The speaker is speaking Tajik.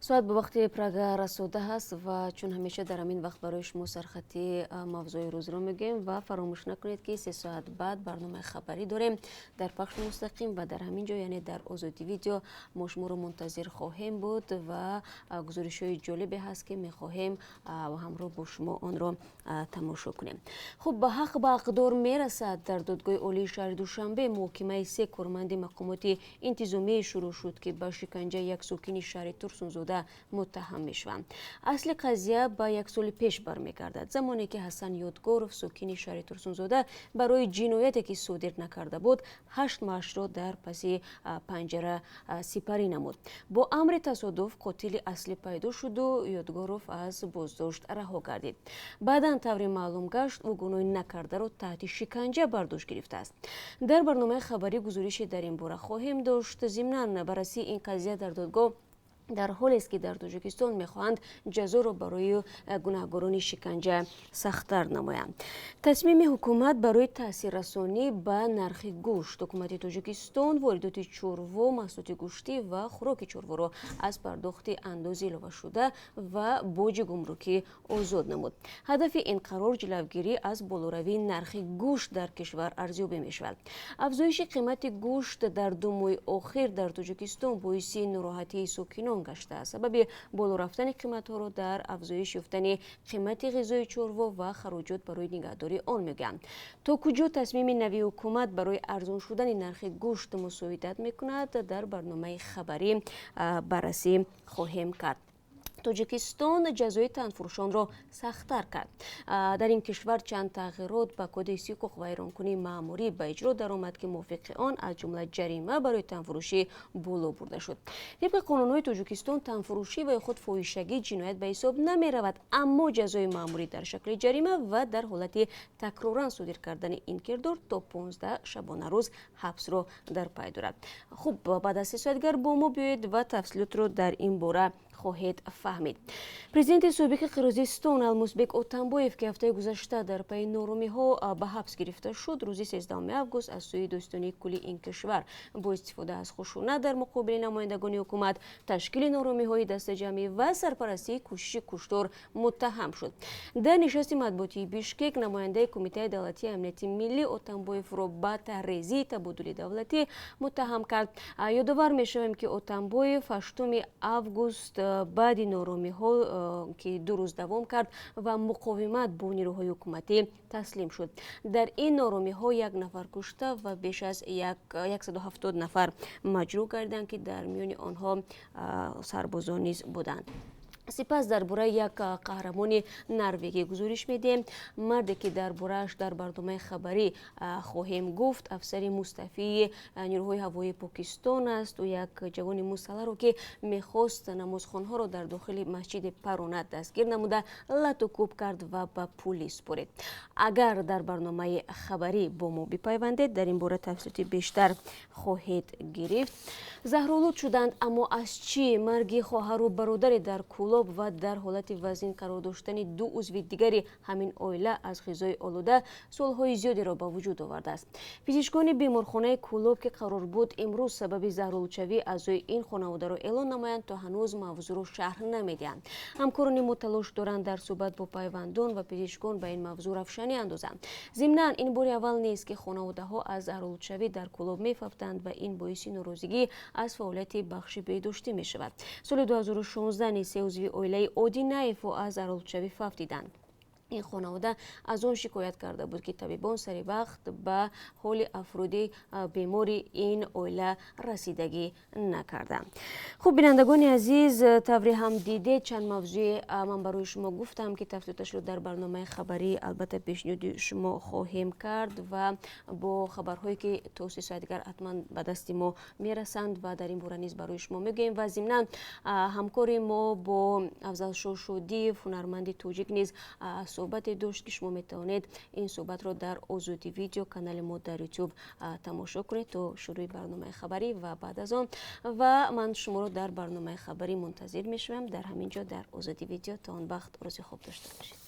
соат ба вақти прага расода ҳаст ва чун ҳамеша дар ҳамин вақт барои шумо Сархатти мавзӯи рӯзро мегӯем ва фаромӯш накунед ки 3 соат баъд барномаи хабарӣ дорем дар пахши мустақим ва дар ҳамин ҷо, яъне дар Озодӣ видео мо шуморо мунтазир хоҳем буд ва гузоришҳои ҷолибе ҳаст ки мехоҳем ҳамроҳ бо шумо онро тамошо кунем. Хуб, ба ҳақ ба ақдор мерасад. Дар додгоҳи олии шаҳри Душанбе муҳокимаи 3 корманди мақомоти интизомӣ шурӯъ шуд ки ба шиканҷаи як сокини шаҳри Турсунзода муттаҳам мешаванд. Асли қазия ба як соли пеш бармегардад. Замоне ки Ҳасан Ёдгоров, сокини шаҳри Турсунзода, барои ҷинояте ки содир накарда буд, 8 маъшро дар паси панҷара сипарӣ намуд. Бо амри тасодуф қотили аслӣ пайдо шуду Ёдгоров аз боздошт раҳо гардид. Баъдан тавре маълум гашт, ӯ гуноҳи накардаро таҳти шиканҷа бардошт гирифтааст. Дар барномаи хабарӣ гузорише дар ин бора хоҳем дошт. Зимнан барраси ин қазия дар додгоҳ дар ҳолест ки дар Тоҷикистон мехоҳанд ҷазоро барои гунаҳгорони шиканҷа сахттар намоянд. Тасмими ҳукумат барои таъсиррасонӣ ба нархи гӯшт. ҳукумати Тоҷикистон воридоти чорво, маҳсулоти гӯштӣ ва хӯроки чорворо аз пардохти андози иловашуда ва боҷи гумрукӣ озод намуд. ҳадафи ин қарор ҷилавгирӣ аз болоравии нархи гӯшт дар кишвар арзёбӣ мешавад. Афзоиши қимати гӯшт дар 2 моҳи охир дар Тоҷикистон боиси нороҳатии сокинон гашта. Сабаби боло рафтани қиматҳоро дар афзоиш ёфтани қимати ғизои чорво ва хароҷот барои нигаҳдории он мегӯянд. То куҷо тасмими навии ҳукумат барои арзон шудани нархи гӯшт мусоидат мекунад, дар барномаи хабарӣ баррасӣ хоҳем кард. Тоҷикистон ҷазои танфурӯшонро сахттар кард. Дар ин кишвар чанд тағйирот ба кодекси ҳуқуқ вайронкунии маъмурӣ ба иҷро даромад ки мувофиқи он аз ҷумла ҷарима барои танфурӯшӣ боло бурда шуд. Тибқи қонунҳои Тоҷикистон танфурӯшӣ ва ё худ фоҳишагӣ ҷиноят ба ҳисоб намеравад, аммо ҷазои маъмурӣ дар шакли ҷарима ва дар ҳолати такроран содир кардани ин кирдор то 15 шабонарӯз ҳабсро дар пай дорад. Хуб, баъд аз 3 соатгар бо мо биёед ва тафсилотро дар ин бора хоҳед фаҳмид. Президенти собиқи Қирғизистон Алмузбек Отамбоев, ки ҳафтаи гузашта дар пайи норомиҳо ба ҳабс гирифта шуд, рӯзи 13 август аз сӯи Доистонии кулли ин кишвар бо истифода аз хушунат дар муқобили намояндагони ҳукумат, ташкили норомиҳои дастаҷамъӣ ва сарпарастии кӯшиши куштор муттаҳам шуд. Дар нишасти матбуотии Бишкек, намояндаи Кумитаи давлатии амнияти миллӣ Отамбоевро ба таҳризии табодули давлатӣ муттаҳам кард. Ёдовар мешавем, ки Отамбоев 8 август баъди норомиҳо ки 2 рӯз давом кард ва муқовимат бо нирӯҳои ҳукуматӣ таслим шуд. Дар ин норомиҳо 1 нафар кушта ва беш аз 170 нафар маҷрӯҳ гардиданд, ки дар миёни онҳо сарбозон низ буданд. Сипас дар бораи як қаҳрамони норвегӣ гузориш медиҳем. марде ки дар борааш дар барномаи хабарӣ хоҳем гуфт, афсари мустаъфии нирӯҳои ҳавоии Покистон аст. ӯ як ҷавони мусаллаҳро ки мехост намозхонҳоро дар дохили масҷиди Паронат дастгир намуда лату кӯб кард ва ба пулис спорид. Агар дар барномаи хабарӣ бо мо бипайвандед, дар ин бора тафсилоти бештар хоҳед гирифт. Заҳролуд шуданд, аммо аз чӣ? Марги хоҳару бародаре дар Кулоб ва дар ҳолати вазнин қарор доштани 2 узви дигари ҳамин оила аз ғизои олуда солҳои зиёдеро ба вуҷуд овардааст. Пизишкони беморхонаи Кулоб, ки қарор буд имрӯз сабаби заҳролудшавии аъзои ин хонаводаро эълон намоянд, то ҳанӯз мавзӯъро шарҳ намедиҳанд. ҳамкорони мо талош доранд дар суҳбат бо пайвандон ва пизишкон ба ин мавзӯъ равшанӣ андозанд. Зимнан ин бори аввал нест, ки хонаводаҳо аз заҳролудшавӣ дар Кулоб мефафтанд ва ин боиси норозигӣ аз фаъолияти бахши беҳдоштӣ мешавад. соли 2016 низ 3 узви оилаи Одинаевро аз заҳролудшавӣ фафтиданд. ин хонавода аз он шикоят карда буд, ки табибон сари вақт ба ҳоли афроди бемори ин оила расидагӣ накарданд. хуб, бинандагони азиз, тавре ҳам дидед чанд мавзӯи ман барои шумо гуфтам, ки тафсилоташро дар барномаи хабарӣ албатта пешниҳоди шумо хоҳем кард ва бо хабарҳое ки то 3 соатгар ҳатман ба дасти мо мерасанд ва дар ин бора низ барои шумо мегӯем. Ва зимнан ҳамкори мо бо Афзалшо Шодиев, ҳунарманди тоҷик низ суҳбате дошт, ки шумо метавонед ин суҳбатро дар Озодӣ видео канали мо дар YouTube тамошо кунед то шурӯи барномаи хабарӣ ва баъд аз он. ва ман шуморо дар барномаи хабарӣ мунтазир мешавам дар ҳамин ҷо дар Озодӣ видео. Та он вақт рӯзи хуб дошта бошед.